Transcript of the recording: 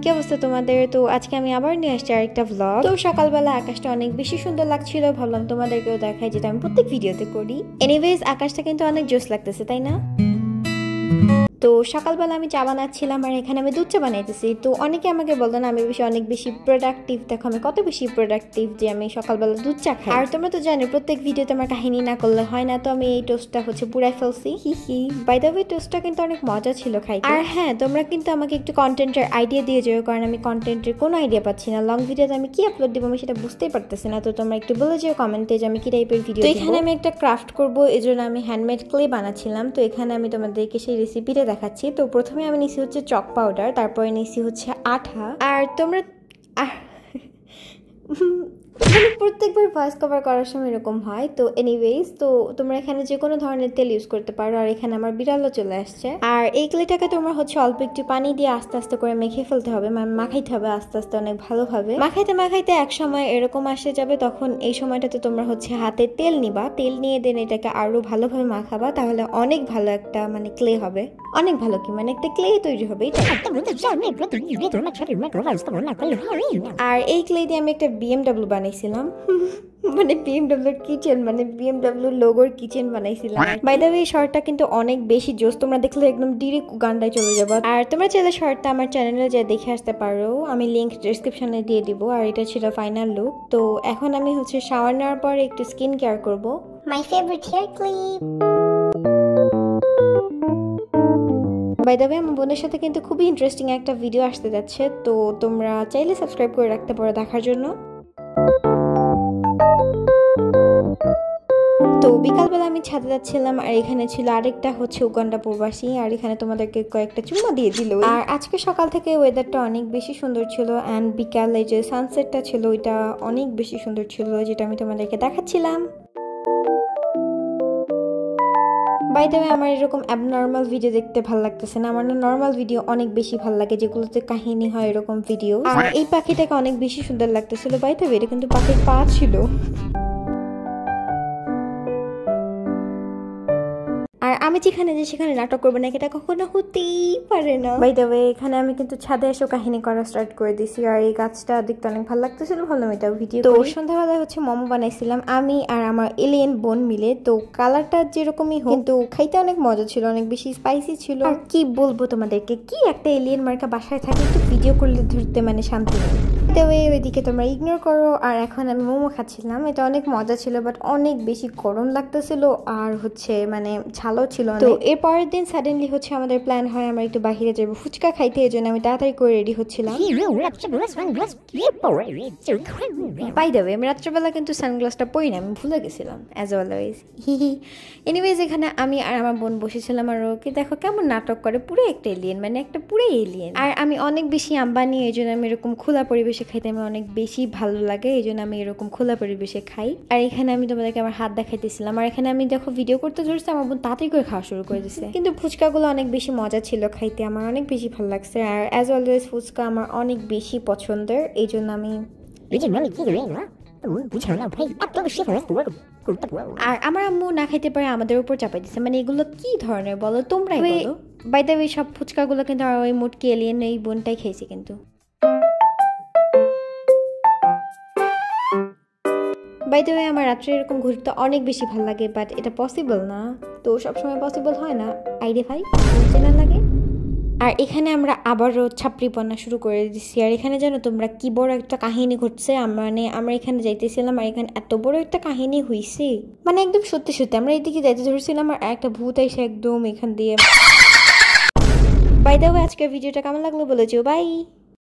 কি অবস্থা তোমাদের? তো আজকে আমি আবার নিয়ে আসছি আরেকটা ব্লগ। তো সকালবেলা আকাশটা অনেক বেশি সুন্দর লাগছিল, ভাবলাম তোমাদেরকেও দেখাই, যেটা আমি প্রত্যেক ভিডিওতে করি। এনিওয়েজ আকাশটা কিন্তু অনেক জোস লাগতেছে, তাই না? তো সকালবেলা আমি চা বানাচ্ছিলাম আর এখানে আমি দুধ চা বানাইতেছি। তো অনেকে আমাকে বলতো না আমি অনেক বেশি প্রোডাক্টিভ, দেখো আমি কত বেশি প্রোডাক্টিভ যে আমি সকালবেলা দুধ চা খাই। আর তোমরা তো জানো প্রত্যেক ভিডিওতে আমার কাহিনী না করলে হয় না, তো আমি এই টোস্টটা পুরাই ফেলছি। হি বাই দ্য ওয়ে টোস্টটা কিন্তু অনেক মজা ছিল খাইতে। আর হ্যাঁ, তোমরা কিন্তু আমাকে একটু কন্টেন্টের আইডিয়া দিয়ে যাও, কারণ আমি কন্টেন্টের কোনো আইডিয়া পাচ্ছি না। লং ভিডিওতে আমি কি আপলোড দিব আমি সেটা বুঝতেই পারতেছি না। তো তোমরা একটু বলে যাও কমেন্টে যে আমি কি টাইপের ভিডিও। তো এখানে আমি একটা ক্রাফট করবো, এই জন্য আমি হ্যান্ডমেড ক্লে বানাচ্ছিলাম। তো এখানে আমি তোমাদেরকে সেই রেসিপিটা দেখাচ্ছি। তো প্রথমে আমি নিছি চক পাউডার, তারপরে নিছি আঠা। আর তোমরা প্রত্যেকবার ভয়েস কভার করার সময় এরকম হয়। তো এনিওয়েজ, তো তোমরা এখানে যে কোনো ধরনের তেল ইউজ করতে পারো। আর এখানে আমার বিড়ালও চলে আসছে। আর এই ক্লেটাকে তোমরা অল্প একটু পানি দিয়ে আস্তে আস্তে করে মেখে ফেলতে হবে, মানে মাখাইতে হবে আস্তে আস্তে অনেক ভালোভাবে। মাখাইতে মাখাইতে এক সময় এরকম আসে যাবে, তখন এই সময়টাতে তোমরা হাতে তেল নিবা, তেল নিয়ে দেন এটাকে আরো ভালোভাবে মাখাবা, তাহলে অনেক ভালো একটা মানে ক্লে হবে। অনেক ভালো কি মানে একটা ক্লে তৈরি হবে। আর এই ক্লে দিয়ে আমি একটা BMW বানাইছিলাম, মানে BMW কিচেন, মানে BMW লোগোর কিচেন বানাইছিলাম। বাই দ্য ওয়ে শর্টটা কিন্তু অনেক বেশি জোস, তোমরা দেখলে একদম ডিরেক্ট গানটায় চলে যাবে। আর তোমরা চাইলে শর্টটা আমার চ্যানেলে যা দেখে আসতে পারো, আমি লিংক ডেসক্রিপশনে দিয়ে দিব। আর এটা ছিল ফাইনাল লুক। তো এখন আমি শাওয়ার নেওয়ার পর একটু স্কিন কেয়ার করবো। My favourite hair clip. By the way আমার বোনের সাথে কিন্তু খুবই ইন্টারেস্টিং একটা ভিডিও আসতে যাচ্ছে, তো তোমরা চাইলে সাবস্ক্রাইব করে রাখতে পারো দেখার জন্য। তো বিকালবেলা আমি ছাদে যাচ্ছিলাম, আর এখানে ছিল আরেকটা উগান্ডা প্রবাসী, আর এখানে তোমাদেরকে কয়েকটা চুমা দিয়ে দিল। আর আজকে সকাল থেকে ওয়েদারটা অনেক বেশি সুন্দর ছিল, অ্যান্ড বিকালে যে সানসেটটা ছিল ওইটা অনেক বেশি সুন্দর ছিল, যেটা আমি তোমাদেরকে দেখাচ্ছিলাম। বাই দ্য ওয়ে আমার এরকম অ্যাবনর্মাল ভিডিও দেখতে ভালো লাগতেছে না, আমার না নর্মাল ভিডিও অনেক বেশি ভালো লাগে, যেগুলোতে কাহিনী হয় এরকম ভিডিও। আর এই পাখিটাকে অনেক বেশি সুন্দর লাগতেছিল। বাই দ্য ওয়ে এটা কিন্তু পাখির পা ছিল। আর আমি যেখানে যে সেখানে নাটক করবো না, এটা কখনো হতেই পারে না। বাই দ্য ওয়ে এখানে আমি কিন্তু ছাদে এসে কাহিনী করা স্টার্ট করে দিছি। আর এই গাছটা দেখতে অনেক ভালো লাগতেছিল, ভাবলাম এটা ভিডিও। তো সন্ধ্যাবেলায় মোমো বানাইছিলাম আমি আর আমার এলিয়েন বোন মিলে। তো কালারটা যেরকমই হোক, কিন্তু খাইতে অনেক মজা ছিল, অনেক বেশি স্পাইসি ছিল। আর কি বলবো তোমাদেরকে, কি একটা এলিয়েন মার্কা বাসায় থাকে, একটু ভিডিও করলে ধরতে মানে শান্তি নেই। ওইদিকে তোমরা ইগনোর করো। আর এখন আমি মোমো খাচ্ছিলাম, এটা অনেক মজা ছিল, বাট অনেক বেশি গরম লাগতেছিল, আর মানে ঝালও ছিল। তো এর পরের দিন সাডেনলি আমাদের প্ল্যান হয় আমরা একটু বাহিরে যাবো ফুচকা খাইতে, এই জন্য আমি তাড়াতাড়ি করে রেডি হচ্ছিলাম। বাই দ্য ওয়ে আমি রাত্রেবেলা কিন্তু সানগ্লাসটা পরি না, আমি ভুলে গেছিলাম অ্যাজ অলওয়েজ। এনিওয়েজ এখানে আমি আর আমার বোন বসেছিলাম, আর ওকে দেখো কেমন নাটক করে, পুরো একটা এলিয়েন, মানে একটা পুরো এলিয়েন। আর আমি অনেক বেশি আম্বানি, এই জন্য আমি এরকম খোলা পরিবেশে খাইতে আমার অনেক বেশি ভালো লাগে, এই জন্য আমি এরকম খোলা পরিবেশে খাই। আর এখানে আমি তোমাদেরকে আমার হাত দেখাইতেছিলাম, আর এখানে আমি দেখো ভিডিও করতে ধরছি, আমার বোন তাড়াতাড়ি করে খাওয়া শুরু করে দিচ্ছে। কিন্তু ফুচকাগুলো অনেক বেশি মজা ছিল খাইতে, আমার অনেক বেশি ভালো লাগছে। আর অ্যাজ অলওয়েজ ফুচকা আমার অনেক বেশি পছন্দের, এই জন্য আমি আর আমার আম্মু না খাইতে পারে আমাদের উপর চাপাই দিচ্ছে, মানে এগুলো কি ধরনের বলো তোমরাই বলো। বাই দ্য ওয়ে সব ফুচকাগুলো কিন্তু আর ওই মুটকি এলিয়েন এই বোনটাই খাইছে। কিন্তু বাই দ্য ওয়ে আমার রাত্রে এরকম ঘুরতে অনেক বেশি ভালো লাগে, বাট এটা পসিবল না, তো সবসময় পসিবল হয় না। আইডে ভাই চেনা লাগে। আর এখানে আমরা আবারও ছাপড়িপনা শুরু করে দিচ্ছি। আর এখানে জানো তোমরা কি বড় একটা কাহিনী ঘটছে, আমরা এখানে যাইতেছিলাম, আর এখানে এত বড় একটা কাহিনী হইছে, মানে একদম সত্যি সত্যি আমরা এইদিকে যাইতে ধরছিলাম, আর একটা ভূত এসে একদম এখান দিয়ে। বাই দ্য ওয়ে আজকের ভিডিওটা কেমন লাগলো বলেছো, বাই।